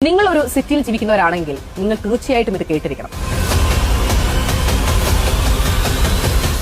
നിങ്ങൾ ഒരു സിറ്റിയിൽ ജീവിക്കുന്നവരാണെങ്കിൽ നിങ്ങൾ തീർച്ചയായിട്ടും ഇത് കേട്ടിരിക്കണം.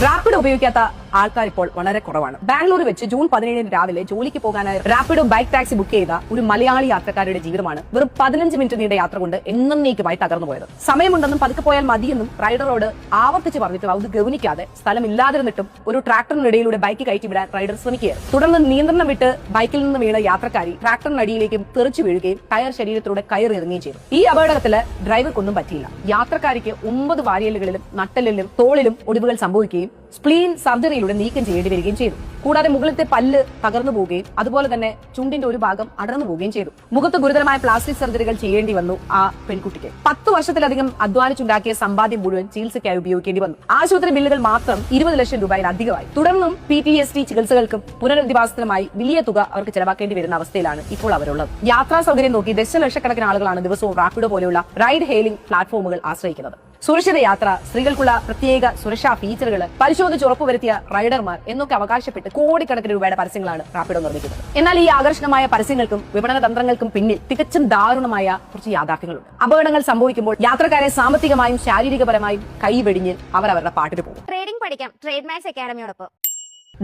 റാപ്പിഡോ ഉപയോഗിക്കാത്ത ആൾക്കാർ ഇപ്പോൾ വളരെ കുറവാണ്. ബാംഗ്ലൂർ വെച്ച് ജൂൺ 17 രാവിലെ ജോലിക്ക് പോകാനായി റാപ്പിഡോ ബൈക്ക് ടാക്സി ബുക്ക് ചെയ്ത ഒരു മലയാളി യാത്രക്കാരുടെ ജീവിതമാണ് വെറും 15 മിനിറ്റ് നീണ്ട യാത്ര കൊണ്ട് എന്നേക്കുമായി തകർന്നു പോയത്. സമയമുണ്ടെന്നും പതുക്കെ പോയാൽ മതിയെന്നും റൈഡറോട് ആവർത്തിച്ച് പറഞ്ഞിട്ടും അത് ഗവനിക്കാതെ സ്ഥലമില്ലാതിരുന്നിട്ടും ഒരു ട്രാക്ടറിനിടയിലൂടെ ബൈക്ക് കയറ്റി വിടാൻ റൈഡർ ശ്രമിക്കുകയായിരുന്നു. തുടർന്ന് നിയന്ത്രണം വിട്ട് ബൈക്കിൽ നിന്ന് വീണ യാത്രക്കാരി ട്രാക്ടറിനടിയിലേക്കും തെറിച്ചു വീഴുകയും ടയർ ശരീരത്തിലൂടെ കയറിയിറങ്ങുകയും ചെയ്തു. ഈ അപകടത്തില് ഡ്രൈവർക്കൊന്നും പറ്റിയില്ല. യാത്രക്കാരിക്ക് 9 വാരിയലുകളിലും നട്ടലിലും തോളിലും ഒടിവുകൾ സംഭവിക്കുകയും സ്പ്ലീൻ സർജറിയിലൂടെ നീക്കം ചെയ്യേണ്ടി വരികയും ചെയ്തു. കൂടാതെ മുകളിലത്തെ പല്ല് തകർന്നു പോവുകയും അതുപോലെ തന്നെ ചുണ്ടിന്റെ ഒരു ഭാഗം അടർന്നു പോവുകയും ചെയ്തു. മുഖത്ത് ഗുരുതരമായ പ്ലാസ്റ്റിക് സർജറികൾ ചെയ്യേണ്ടി വന്നു ആ പെൺകുട്ടിക്ക്. 10 വർഷത്തിലധികം അധ്വാനിച്ചുണ്ടാക്കിയ സമ്പാദ്യം മുഴുവൻ ചികിത്സയ്ക്കായി ഉപയോഗിക്കേണ്ടി വന്നു. ആശുപത്രി ബില്ലുകൾ മാത്രം 20 ലക്ഷം രൂപയിലധികമായി. തുടർന്നും PTSD ചികിത്സകൾക്കും പുനരധിവാസത്തിനുമായി വലിയ തുക അവർക്ക് ചെലവാക്കേണ്ടി വരുന്ന അവസ്ഥയിലാണ് ഇപ്പോൾ അവരുള്ളത്. യാത്രാ സൗകര്യം നോക്കി ദശലക്ഷക്കണക്കിന് ആളുകളാണ് ദിവസവും റാപ്പിഡോ പോലെയുള്ള റൈഡ് ഹെയിലിംഗ് പ്ലാറ്റ്ഫോമുകൾ ആശ്രയിക്കുന്നത്. സുരക്ഷിത യാത്ര, സ്ത്രീകൾക്കുള്ള പ്രത്യേക സുരക്ഷാ ഫീച്ചറുകൾ, പരിശോധിച്ച് ഉറപ്പുവരുത്തിയ റൈഡർമാർ എന്നൊക്കെ അവകാശപ്പെട്ട് കോടിക്കണക്കിന് രൂപയുടെ പരസ്യങ്ങളാണ് റാപ്പിഡോ നിർമ്മിക്കുന്നത്. എന്നാൽ ഈ ആകർഷകമായ പരസ്യങ്ങൾക്കും വിപണന തന്ത്രങ്ങൾക്കും പിന്നിൽ തികച്ചും ദാരുണമായ കുറച്ച് യാഥാർത്ഥ്യങ്ങളുണ്ട്. അപകടങ്ങൾ സംഭവിക്കുമ്പോൾ യാത്രക്കാരെ സാമ്പത്തികമായും ശാരീരികപരമായും കൈവെടിഞ്ഞ് അവർ അവരുടെ പാട്ടിന് പോകും. ട്രേഡിംഗ് പഠിക്കാം ട്രേഡ് മാക്സ് അക്കാഡമിയോടൊപ്പം.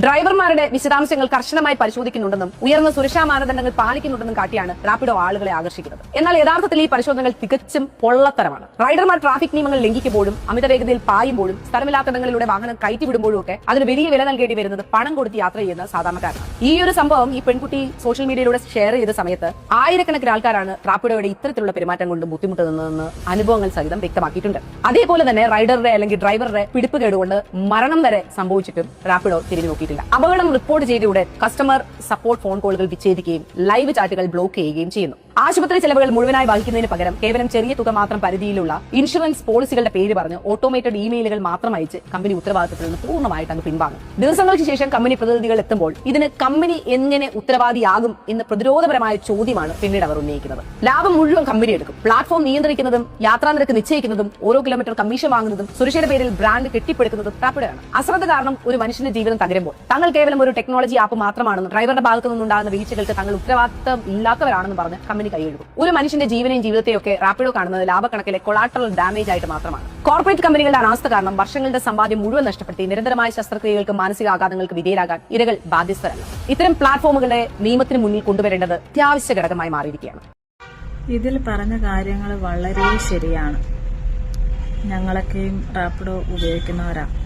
ഡ്രൈവർമാരുടെ വിശദാംശങ്ങൾ കർശനമായി പരിശോധിക്കുന്നുണ്ടെന്നും ഉയർന്ന സുരക്ഷാ മാനദണ്ഡങ്ങൾ പാലിക്കുന്നുണ്ടെന്നും കാട്ടിയാണ് റാപ്പിഡോ ആളുകളെ ആകർഷിക്കുന്നത്. എന്നാൽ യഥാർത്ഥത്തിൽ ഈ പരിശോധനകൾ തികച്ചും പൊള്ളത്തരമാണ്. റൈഡർമാർ ട്രാഫിക് നിയമങ്ങൾ ലംഘിക്കുമ്പോഴും അമിത വേഗതയിൽ പായുമ്പോഴും സ്ഥലമില്ലാത്തിടങ്ങളിലൂടെ വാഹനം കയറ്റിവിടുമ്പോഴും ഒക്കെ അതിന് വലിയ വില നൽകേണ്ടി വരുന്നത് പണം കൊടുത്ത് യാത്ര ചെയ്യുന്ന സാധാരണക്കാരാണ്. ഈ ഒരു സംഭവം ഈ പെൺകുട്ടി സോഷ്യൽ മീഡിയയിലൂടെ ഷെയർ ചെയ്ത സമയത്ത് ആയിരക്കണക്കിന് ആൾക്കാരാണ് റാപ്പിഡോയുടെ ഇത്തരത്തിലുള്ള പെരുമാറ്റം കൊണ്ട് ബുദ്ധിമുട്ടുന്നതെന്ന് അനുഭവങ്ങൾ സഹിതം വ്യക്തമാക്കിയിട്ടുണ്ട്. അതേപോലെ തന്നെ റൈഡറുടെ അല്ലെങ്കിൽ ഡ്രൈവറുടെ പിടിപ്പ് കേടുകൊണ്ട് മരണം വരെ സംഭവിച്ചിട്ടും റാപ്പിഡോ തിരിഞ്ഞു നോക്കി. അപകടം റിപ്പോർട്ട് ചെയ്തയുടൻ കസ്റ്റമർ സപ്പോർട്ട് ഫോൺ കോളുകൾ വിച്ഛേദിക്കുകയും ലൈവ് ചാറ്റുകൾ ബ്ലോക്ക് ചെയ്യുകയും ചെയ്യുന്നു. ആശുപത്രി ചെലവുകൾ മുഴുവനായി വഹിക്കുന്നതിന് പകരം കേവലം ചെറിയ തുക മാത്രം പരിധിയിലുള്ള ഇൻഷുറൻസ് പോളിസികളുടെ പേര് പറഞ്ഞ് ഓട്ടോമേറ്റഡ് ഇമെയിലുകൾ മാത്രം അയച്ച് കമ്പനി ഉത്തരവാദിത്തത്തിൽ നിന്ന് പൂർണ്ണമായിട്ട് അങ്ങ് പിൻവാങ്ങും. ദിവസങ്ങൾക്ക് ശേഷം കമ്പനി പ്രതിനിധികൾ എത്തുമ്പോൾ ഇതിന് കമ്പനി എങ്ങനെ ഉത്തരവാദിയാകും എന്ന പ്രതിരോധപരമായ ചോദ്യമാണ് പിന്നീട് അവർ ഉന്നയിക്കുന്നത്. ലാഭം മുഴുവൻ കമ്പനി എടുക്കും. പ്ലാറ്റ്ഫോം നിയന്ത്രിക്കുന്നതും യാത്രാ നിരക്ക് നിശ്ചയിക്കുന്നതും ഓരോ കിലോമീറ്റർ കമ്മീഷൻ വാങ്ങുന്നതും സുരക്ഷയുടെ പേരിൽ ബ്രാൻഡ് കെട്ടിപ്പടുക്കുന്നതും റാപ്പിഡോയാണ്. അശ്രദ്ധ കാരണം ഒരു മനുഷ്യന്റെ ജീവിതം തകരുമ്പോൾ തങ്ങൾ കേവലം ഒരു ടെക്നോളജി ആപ്പ് മാത്രമാണെന്നും ഡ്രൈവറുടെ ഭാഗത്തു നിന്നുണ്ടാകുന്ന വീഴ്ചകൾക്ക് തങ്ങൾ ഉത്തരവാദിത്തം ഇല്ലാത്തവരാണെന്ന് പറഞ്ഞ് കമ്പനി കൈയെഴുതും. ഒരു മനുഷ്യന്റെ ജീവനെയും ജീവിതത്തെയും ഒക്കെ റാപ്പിഡോ കാണുന്നത് ലാഭക്കണക്കിലെ കൊളാട്രൽ ഡാമേജ് ആയിട്ട് മാത്രമാണ്. കോർപ്പറേറ്റ് കമ്പനികളുടെ അനാസ്ഥ കാരണം വർഷങ്ങളുടെ സമ്പാദ്യം മുഴുവൻ നഷ്ടപ്പെടുത്തി നിരന്തരമായ ശസ്ത്രക്രിയകൾക്കും മാനസികാഘാതങ്ങൾക്ക് വിധേയരാകാൻ ഇരകൾ ബാധ്യസ്ഥരല്ല. ഇത്തരം പ്ലാറ്റ്ഫോമുകളെ നിയമത്തിന് മുന്നിൽ കൊണ്ടുവരേണ്ടത് അത്യാവശ്യ ഘടകമായി മാറിയിരിക്കുകയാണ്. ഇതിൽ പറഞ്ഞ കാര്യങ്ങൾ വളരെ ശരിയാണ്. ഞങ്ങളൊക്കെയും റാപ്പിഡോ ഉപയോഗിക്കുന്നവരാണ്.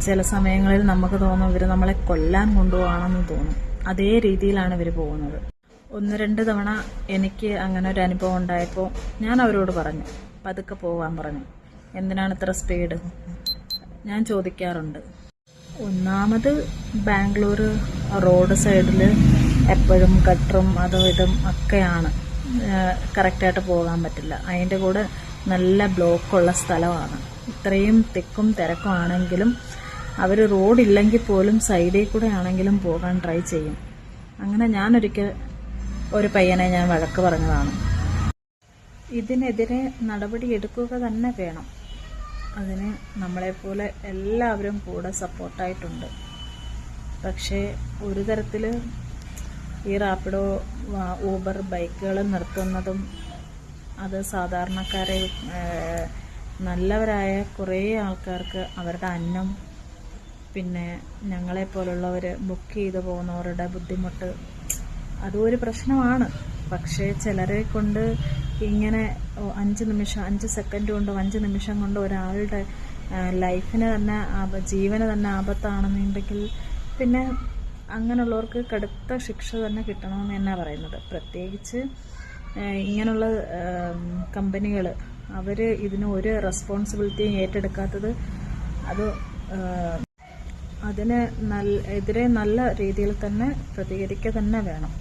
ചില സമയങ്ങളിൽ നമുക്ക് തോന്നും ഇവർ നമ്മളെ കൊല്ലാൻ കൊണ്ടുപോകണമെന്ന് തോന്നും. അതേ രീതിയിലാണ് ഇവർ പോകുന്നത്. 1-2 തവണ എനിക്ക് അങ്ങനെ ഒരു അനുഭവം ഉണ്ടായപ്പോൾ ഞാൻ അവരോട് പറഞ്ഞു, പതുക്കെ പോകാൻ പറഞ്ഞു. എന്തിനാണ് ഇത്ര സ്പീഡ്? ഞാൻ ചോദിക്കാറുണ്ട്. ഒന്നാമത് ബാംഗ്ലൂർ റോഡ് സൈഡിൽ എപ്പോഴും ഗട്ടറും അതും ഇതും ഒക്കെയാണ്. കറക്റ്റായിട്ട് പോകാൻ പറ്റില്ല. അതിൻ്റെ കൂടെ നല്ല ബ്ലോക്കുള്ള സ്ഥലമാണ്. ഇത്രയും തിക്കും തിരക്കും ആണെങ്കിലും അവർ റോഡില്ലെങ്കിൽ പോലും സൈഡിൽ കൂടെ ആണെങ്കിലും പോകാൻ ട്രൈ ചെയ്യും. അങ്ങനെ ഞാനൊരിക്കൽ ഒരു പയ്യനെ ഞാൻ വഴക്ക് പറഞ്ഞതാണ്. ഇതിനെതിരെ നടപടി എടുക്കുക തന്നെ വേണം. അതിന് നമ്മളെപ്പോലെ എല്ലാവരും കൂടെ സപ്പോർട്ടായിട്ടുണ്ട്. പക്ഷേ ഒരു തരത്തിൽ ഈ റാപ്പിഡോ ഊബർ ബൈക്കുകൾ നിർത്തുന്നതും അത് സാധാരണക്കാരെ നല്ലവരായ കുറേ ആൾക്കാർക്ക് അവരുടെ അന്നം, പിന്നെ ഞങ്ങളെപ്പോലുള്ളവർ ബുക്ക് ചെയ്ത് പോകുന്നവരുടെ ബുദ്ധിമുട്ട് അതും ഒരു പ്രശ്നമാണ്. പക്ഷേ ചിലരെ കൊണ്ട് ഇങ്ങനെ 5 സെക്കൻഡ് കൊണ്ടോ 5 നിമിഷം കൊണ്ടോ ഒരാളുടെ ലൈഫിന് തന്നെ ജീവന് തന്നെ ആപത്താണെന്നുണ്ടെങ്കിൽ പിന്നെ അങ്ങനെയുള്ളവർക്ക് കടുത്ത ശിക്ഷ തന്നെ കിട്ടണമെന്ന് തന്നെ പറയുന്നത്. പ്രത്യേകിച്ച് ഇങ്ങനെയുള്ള കമ്പനികൾ അവർ ഇതിന് ഒരു റെസ്പോൺസിബിലിറ്റിയും ഏറ്റെടുക്കാത്തത് അത് അതിന് എതിരെ നല്ല രീതിയിൽ തന്നെ പ്രതികരിക്കുക തന്നെ വേണം.